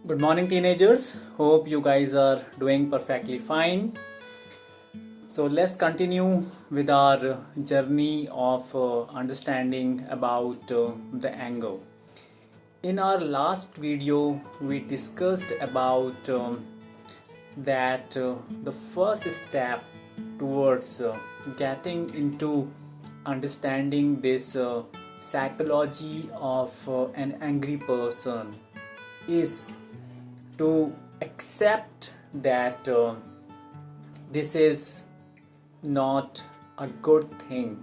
Good morning, teenagers. Hope you guys are doing perfectly fine. So, let's continue with our journey of understanding about the anger. In our last video, we discussed about that the first step towards getting into understanding this psychology of an angry person is to accept that this is not a good thing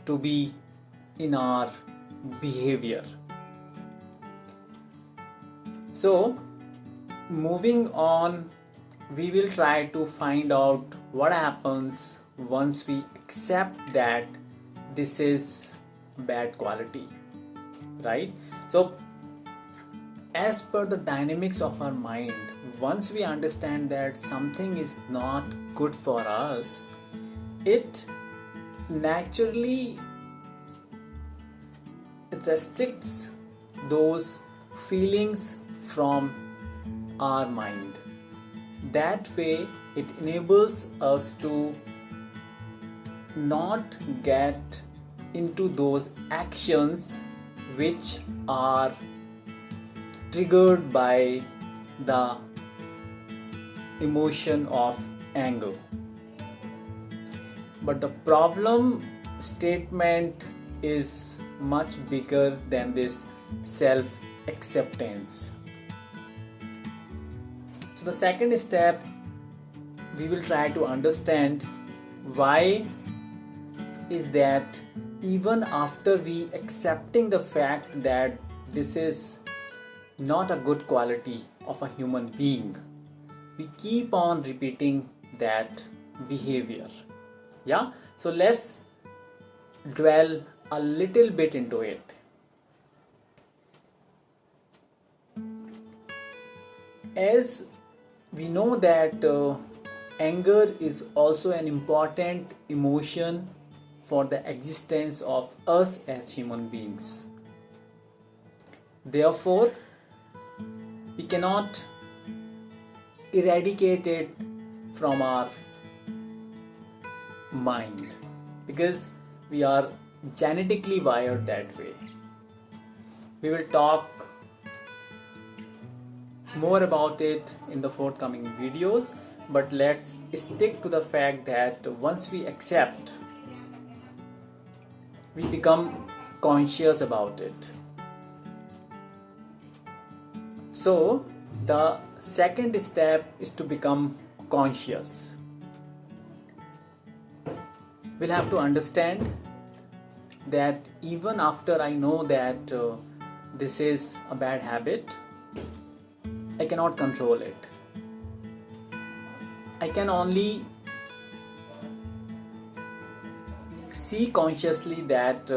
to be in our behavior. So, moving on, we will try to find out what happens once we accept that this is bad quality, right? So, as per the dynamics of our mind, once we understand that something is not good for us, it naturally restricts those feelings from our mind. That way, it enables us to not get into those actions which are triggered by the emotion of anger. But the problem statement is much bigger than this self acceptance. So, the second step, we will try to understand why is that even after we accepting the fact that this is not a good quality of a human being, we keep on repeating that behavior. Yeah, so let's dwell a little bit into it. As we know that anger is also an important emotion for the existence of us as human beings. Therefore, we cannot eradicate it from our mind because we are genetically wired that way. We will talk more about it in the forthcoming videos, but let's stick to the fact that once we accept, we become conscious about it. So, the second step is to become conscious. We'll have to understand that even after I know that this is a bad habit, I cannot control it. I can only see consciously that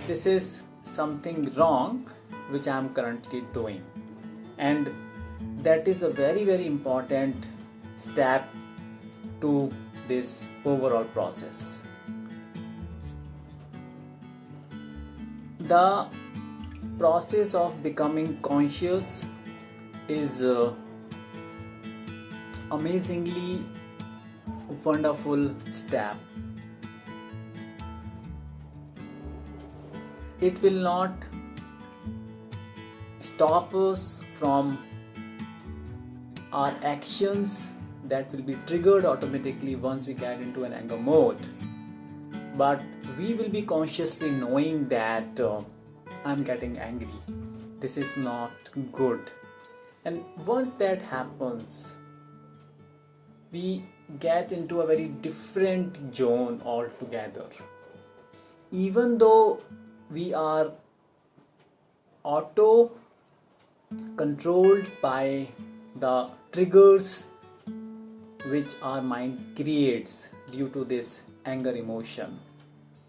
this is something wrong which I am currently doing. And that is a very, very important step to this overall process. The process of becoming conscious is amazingly wonderful step. It will not stop us from our actions that will be triggered automatically once we get into an anger mode, but we will be consciously knowing that I'm getting angry, this is not good. And once that happens, we get into a very different zone altogether. Even though we are auto controlled by the triggers which our mind creates due to this anger emotion,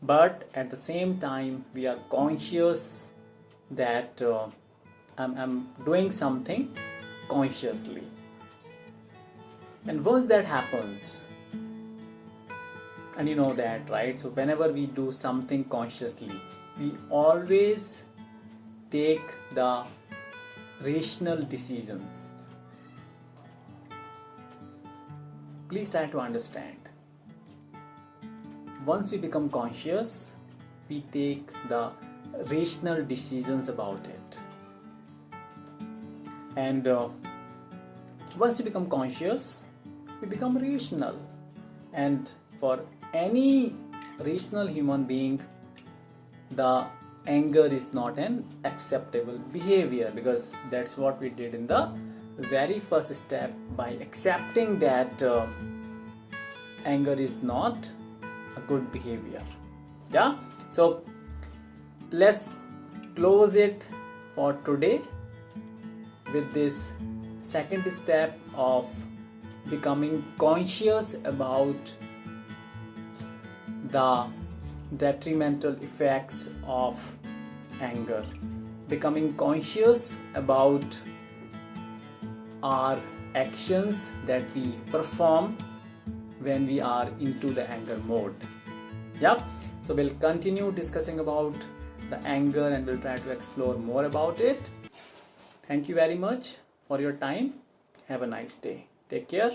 but at the same time we are conscious that I'm doing something consciously. And once that happens, and you know that, right? So whenever we do something consciously, we always take the rational decisions. Please try to understand. Once we become conscious, we take the rational decisions about it. And once we become conscious, we become rational. And for any rational human being, the anger is not an acceptable behavior, because that's what we did in the very first step, by accepting that anger is not a good behavior. Yeah, so let's close it for today with this second step of becoming conscious about the detrimental effects of anger, becoming conscious about our actions that we perform when we are into the anger mode. Yeah, so we'll continue discussing about the anger and we'll try to explore more about it. Thank you very much for your time. Have a nice day. Take care.